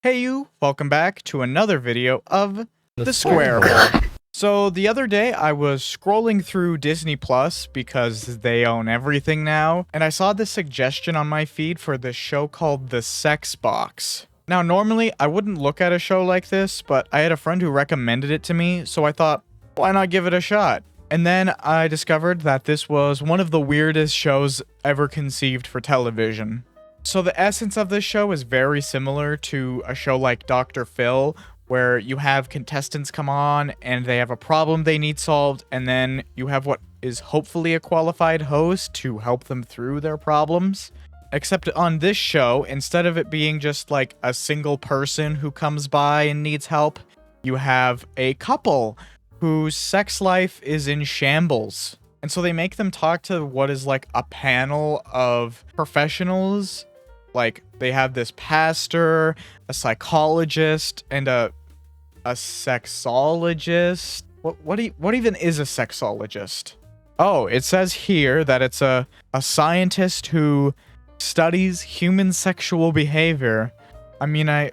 Hey you, welcome back to another video of The Square Hole. So the other day I was scrolling through Disney Plus because they own everything now, and I saw this suggestion on my feed for this show called The Sexbox. Now normally I wouldn't look at a show like this, but I had a friend who recommended it to me, so I thought, why not give it a shot? And then I discovered that this was one of the weirdest shows ever conceived for television. So the essence of this show is very similar to a show like Dr. Phil, where you have contestants come on and they have a problem they need solved, and then you have what is hopefully a qualified host to help them through their problems. Except on this show, instead of it being just like a single person who comes by and needs help, you have a couple whose sex life is in shambles. And so they make them talk to what is like a panel of professionals. Like, they have this pastor, a psychologist, and a sexologist. What even is a sexologist? Oh, it says here that it's a scientist who studies human sexual behavior. I mean, I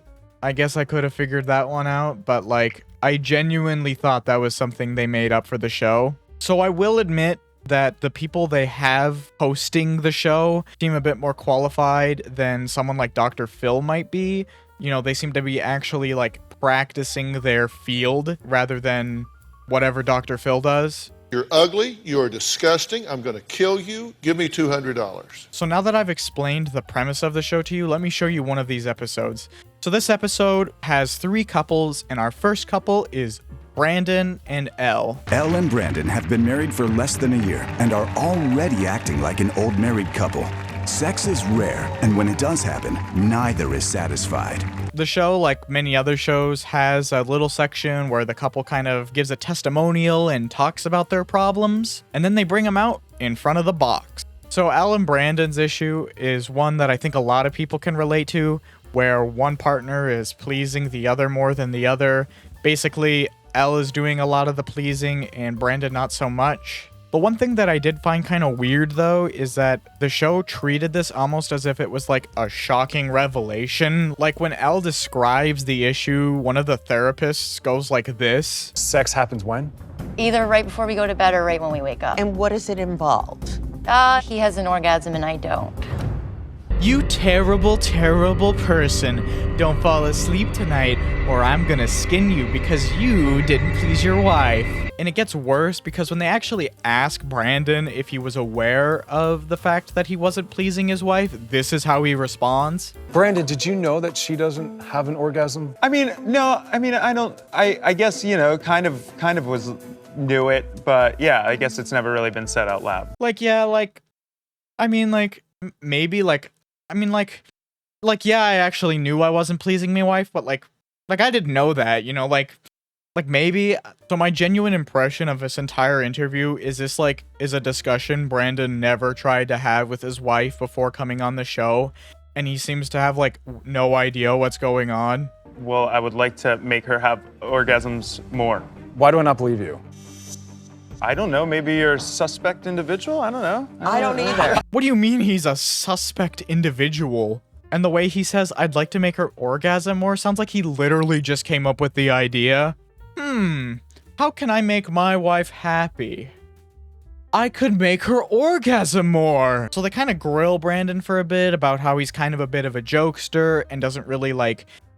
guess I could have figured that one out, but like, I genuinely thought that was something they made up for the show. So I will admit that the people they have hosting the show seem a bit more qualified than someone like Dr. Phil might be. You know, they seem to be actually like practicing their field rather than whatever Dr. Phil does. You're ugly, you're disgusting, I'm gonna kill you, give me $200. So now that I've explained the premise of the show to you, let me show you one of these episodes. So this episode has 3 couples, and our first couple is Brandon and Elle. Elle and Brandon have been married for less than a year and are already acting like an old married couple. Sex is rare, and when it does happen, neither is satisfied. The show, like many other shows, has a little section where the couple kind of gives a testimonial and talks about their problems, and then they bring them out in front of the box. So Elle and Brandon's issue is one that I think a lot of people can relate to, where one partner is pleasing the other more than the other. Basically, Elle is doing a lot of the pleasing and Brandon not so much. But one thing that I did find kind of weird though is that the show treated this almost as if it was like a shocking revelation. Like when Elle describes the issue, one of the therapists goes like this. Sex happens when? Either right before we go to bed or right when we wake up. And what does it involve? He has an orgasm and I don't. You terrible, terrible person. Don't fall asleep tonight or I'm gonna skin you because you didn't please your wife. And it gets worse because when they actually ask Brandon if he was aware of the fact that he wasn't pleasing his wife, this is how he responds. Brandon, did you know that she doesn't have an orgasm? I guess, you know, kind of knew it, but yeah, I guess it's never really been said out loud. Yeah, I actually knew I wasn't pleasing my wife, but like I didn't know that, you know, like maybe. So my genuine impression of this entire interview is this is a discussion Brandon never tried to have with his wife before coming on the show, and he seems to have like no idea what's going on. Well, I would like to make her have orgasms more. Why do I not believe you? I don't know, maybe you're a suspect individual? I don't know. I don't either. What do you mean he's a suspect individual? And the way he says, I'd like to make her orgasm more, sounds like he literally just came up with the idea. How can I make my wife happy? I could make her orgasm more. So they kind of grill Brandon for a bit about how he's kind of a bit of a jokester and doesn't really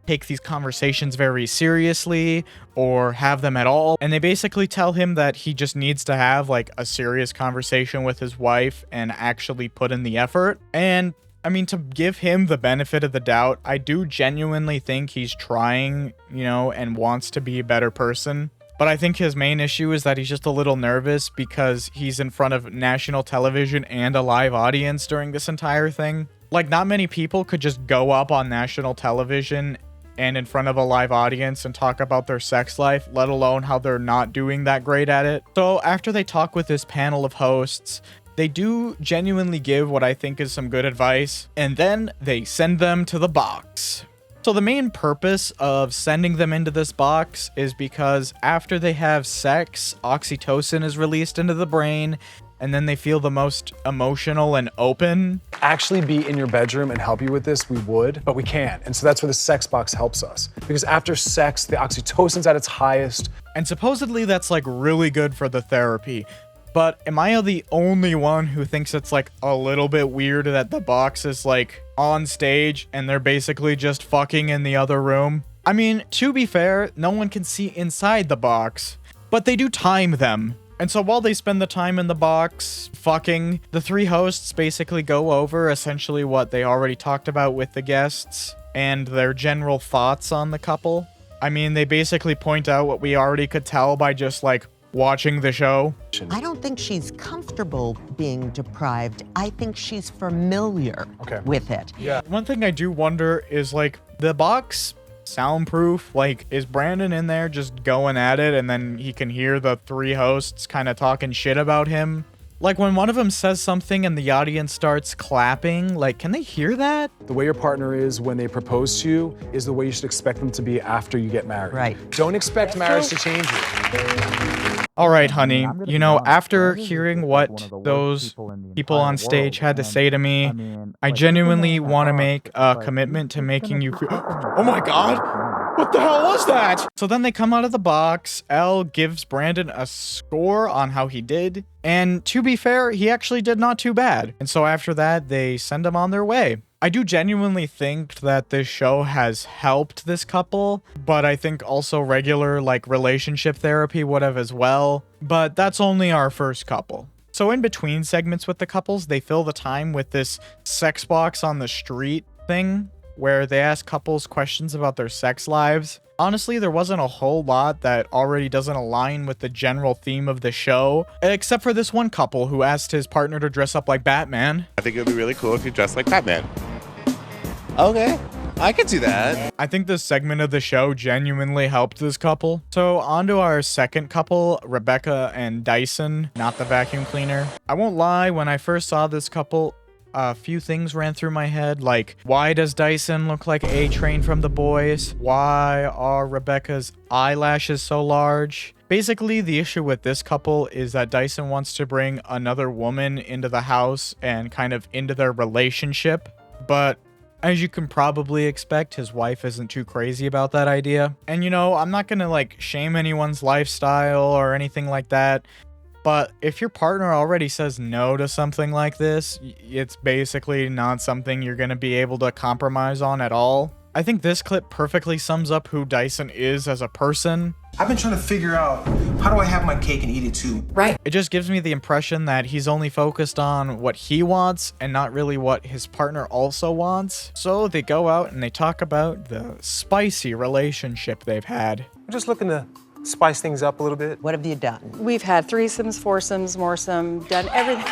take these conversations very seriously or have them at all. And they basically tell him that he just needs to have a serious conversation with his wife and actually put in the effort. And I mean, to give him the benefit of the doubt, I do genuinely think he's trying, you know, and wants to be a better person. But I think his main issue is that he's just a little nervous because he's in front of national television and a live audience during this entire thing. Like, not many people could just go up on national television and in front of a live audience and talk about their sex life, let alone how they're not doing that great at it. So after they talk with this panel of hosts, they do genuinely give what I think is some good advice, and then they send them to the box. So the main purpose of sending them into this box is because after they have sex, oxytocin is released into the brain, and then they feel the most emotional and open. Actually be in your bedroom and help you with this, we would, but we can't. And so that's where the sex box helps us. Because after sex, the oxytocin's at its highest. And supposedly that's like really good for the therapy. But am I the only one who thinks it's like a little bit weird that the box is like on stage and they're basically just fucking in the other room? I mean, to be fair, no one can see inside the box, but they do time them. And so while they spend the time in the box fucking, the three hosts basically go over essentially what they already talked about with the guests and their general thoughts on the couple. I mean, they basically point out what we already could tell by just like watching the show. I don't think she's comfortable being deprived. I think she's familiar with it. Yeah. One thing I do wonder is like the box soundproof, like is Brandon in there just going at it and then he can hear the three hosts kind of talking shit about him? Like when one of them says something and the audience starts clapping, like can they hear that? The way your partner is when they propose to you is the way you should expect them to be after you get married. Right. Don't expect marriage to change you. All right, honey, you know, after hearing what those people on stage had to say to me, I genuinely want to make a commitment to making you feel... Oh my god! What the hell was that? So then they come out of the box, Elle gives Brandon a score on how he did, and to be fair, he actually did not too bad. And so after that, they send him on their way. I do genuinely think that this show has helped this couple, but I think also regular like relationship therapy would have as well. But that's only our first couple. So in between segments with the couples, they fill the time with this sex box on the street thing, where they ask couples questions about their sex lives. Honestly, there wasn't a whole lot that already doesn't align with the general theme of the show, except for this one couple who asked his partner to dress up like Batman. I think it would be really cool if you dressed like Batman. Okay, I could do that. I think this segment of the show genuinely helped this couple. So on to our second couple, Rebecca and Dyson, not the vacuum cleaner. I won't lie, when I first saw this couple, a few things ran through my head, like, why does Dyson look like A-Train from The Boys? Why are Rebecca's eyelashes so large? Basically, the issue with this couple is that Dyson wants to bring another woman into the house and kind of into their relationship, but as you can probably expect, his wife isn't too crazy about that idea. And you know, I'm not gonna like shame anyone's lifestyle or anything like that, but if your partner already says no to something like this, it's basically not something you're gonna be able to compromise on at all. I think this clip perfectly sums up who Dyson is as a person. I've been trying to figure out, how do I have my cake and eat it too? Right. It just gives me the impression that he's only focused on what he wants and not really what his partner also wants. So they go out and they talk about the spicy relationship they've had. I'm just looking to spice things up a little bit. What have you done? We've had threesomes, foursomes, moresome, done everything.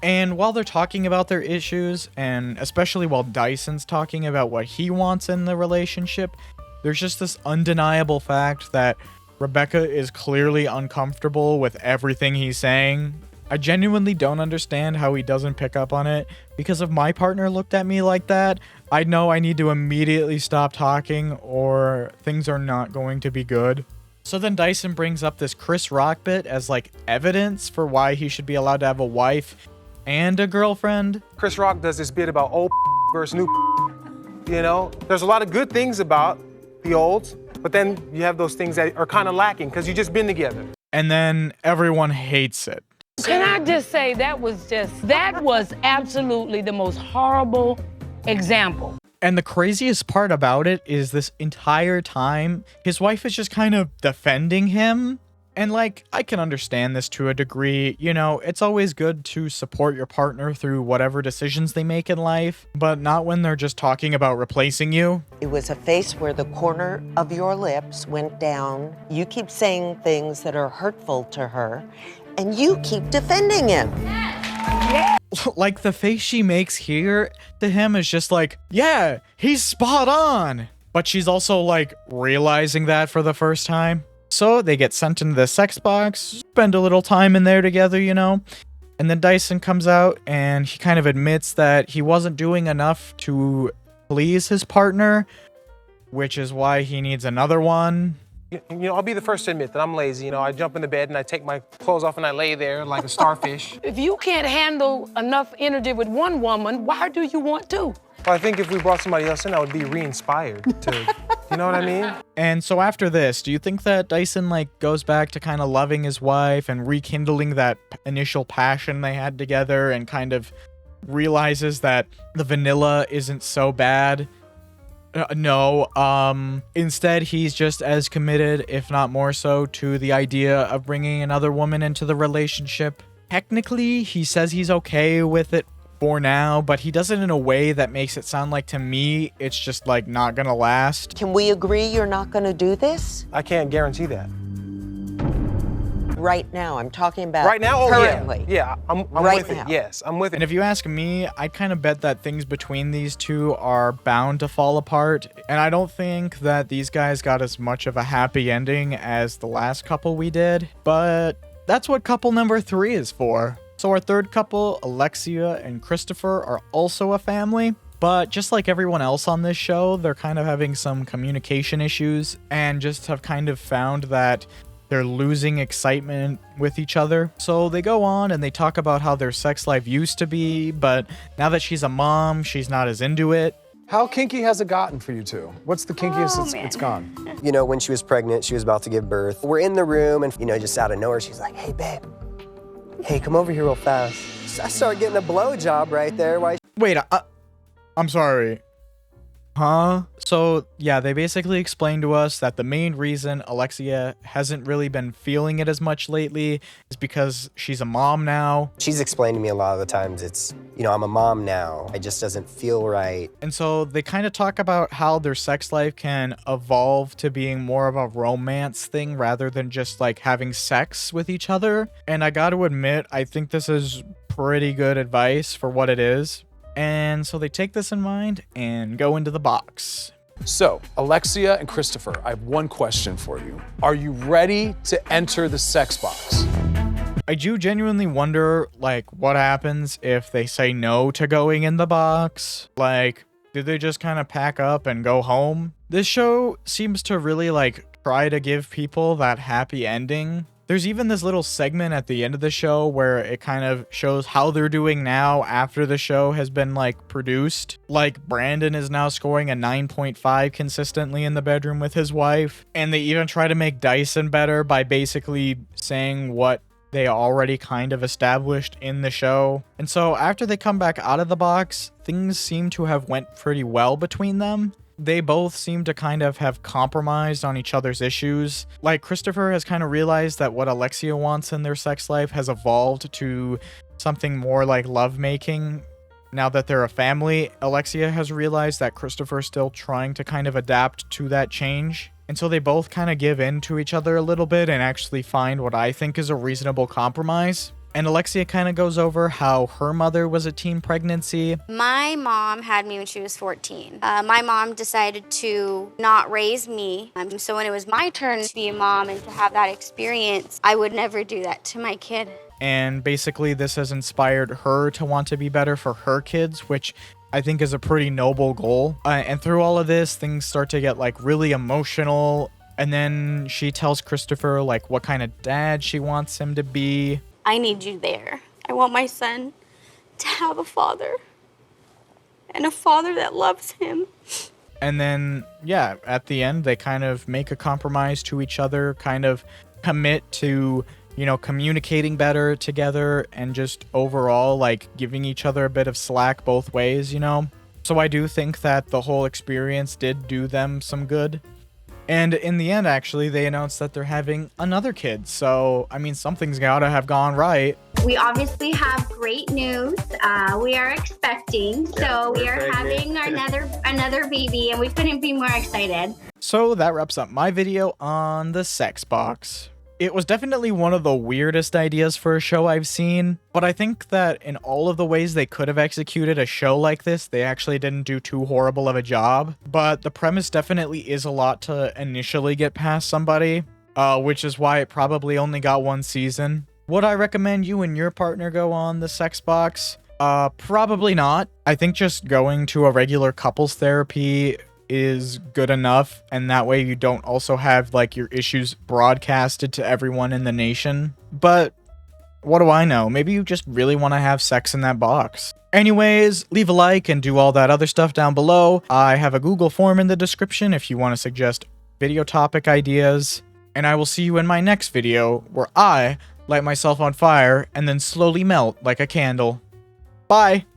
And while they're talking about their issues, and especially while Dyson's talking about what he wants in the relationship, there's just this undeniable fact that Rebecca is clearly uncomfortable with everything he's saying. I genuinely don't understand how he doesn't pick up on it, because if my partner looked at me like that, I'd know I need to immediately stop talking or things are not going to be good. So then Dyson brings up this Chris Rock bit as like evidence for why he should be allowed to have a wife and a girlfriend. Chris Rock does this bit about old versus new. You know, there's a lot of good things about the olds, but then you have those things that are kind of lacking because you've just been together. And then everyone hates it. Can I just say that was absolutely the most horrible example. And the craziest part about it is this entire time, his wife is just kind of defending him. And like, I can understand this to a degree. You know, it's always good to support your partner through whatever decisions they make in life, but not when they're just talking about replacing you. It was a face where the corner of your lips went down. You keep saying things that are hurtful to her, and you keep defending him. Like, the face she makes here to him is just like, yeah, he's spot on. But she's also like realizing that for the first time. So they get sent into the sex box, spend a little time in there together, you know. And then Dyson comes out and he kind of admits that he wasn't doing enough to please his partner, which is why he needs another one. You know, I'll be the first to admit that I'm lazy. You know, I jump in the bed and I take my clothes off and I lay there like a starfish. If you can't handle enough energy with one woman, why do you want two? Well, I think if we brought somebody else in, I would be re-inspired to, you know what I mean? And so after this, do you think that Dyson like goes back to kind of loving his wife and rekindling that initial passion they had together and kind of realizes that the vanilla isn't so bad? No. Instead, he's just as committed, if not more so, to the idea of bringing another woman into the relationship. Technically, he says he's okay with it for now, but he does it in a way that makes it sound like, to me, it's just like not gonna last. Can we agree you're not gonna do this? I can't guarantee that. Right now, I'm talking about Right now? Oh, currently. yeah. I'm Right with now. it. Yes, I'm with it. And if you ask me, I kind of bet that things between these two are bound to fall apart. And I don't think that these guys got as much of a happy ending as the last couple we did. But that's what couple number 3 is for. So our third couple, Alexia and Christopher, are also a family. But just like everyone else on this show, they're kind of having some communication issues and just have kind of found that they're losing excitement with each other. So they go on and they talk about how their sex life used to be, but now that she's a mom, she's not as into it. How kinky has it gotten for you two? What's the kinkiest it's gone? You know, when she was pregnant, she was about to give birth. We're in the room and, you know, just out of nowhere, she's like, hey, babe, hey, come over here real fast. So I start getting a blowjob right there. Wait, I'm sorry. Huh? So, yeah, they basically explained to us that the main reason Alexia hasn't really been feeling it as much lately is because she's a mom now. She's explained to me a lot of the times it's, you know, I'm a mom now. It just doesn't feel right. And so they kind of talk about how their sex life can evolve to being more of a romance thing rather than just like having sex with each other. And I got to admit, I think this is pretty good advice for what it is. And so they take this in mind and go into the box. So, Alexia and Christopher, I have one question for you. Are you ready to enter the sex box? I do genuinely wonder, like, what happens if they say no to going in the box? Like, did they just kind of pack up and go home? This show seems to really, like, try to give people that happy ending. There's even this little segment at the end of the show where it kind of shows how they're doing now after the show has been like produced. Like Brandon is now scoring a 9.5 consistently in the bedroom with his wife. And they even try to make Dyson better by basically saying what they already kind of established in the show. And so after they come back out of the box, things seem to have went pretty well between them. They both seem to kind of have compromised on each other's issues. Like Christopher has kind of realized that what Alexia wants in their sex life has evolved to something more like lovemaking. Now that they're a family, Alexia has realized that Christopher's still trying to kind of adapt to that change. And so they both kind of give in to each other a little bit and actually find what I think is a reasonable compromise. And Alexia kind of goes over how her mother was a teen pregnancy. My mom had me when she was 14. My mom decided to not raise me. So when it was my turn to be a mom and to have that experience, I would never do that to my kid. And basically this has inspired her to want to be better for her kids, which I think is a pretty noble goal. And through all of this, things start to get like really emotional. And then she tells Christopher like what kind of dad she wants him to be. I need you there. I want my son to have a father and a father that loves him. And then, yeah, at the end, they kind of make a compromise to each other, kind of commit to, you know, communicating better together and just overall, like, giving each other a bit of slack both ways, you know? So I do think that the whole experience did do them some good. And in the end, actually, they announced that they're having another kid. So, I mean, something's gotta have gone right. We obviously have great news. We are expecting, so we are having another baby, and we couldn't be more excited. So that wraps up my video on the sex box. It was definitely one of the weirdest ideas for a show I've seen, but I think that in all of the ways they could have executed a show like this, they actually didn't do too horrible of a job. But the premise definitely is a lot to initially get past somebody, which is why it probably only got one season. Would I recommend you and your partner go on the sex box? Probably not. I think just going to a regular couples therapy is good enough, and that way you don't also have like your issues broadcasted to everyone in the nation. But what do I know? Maybe you just really want to have sex in that box. Anyways, leave a like and do all that other stuff down below. I have a Google form in the description if you want to suggest video topic ideas. And I will see you in my next video where I light myself on fire and then slowly melt like a candle. Bye!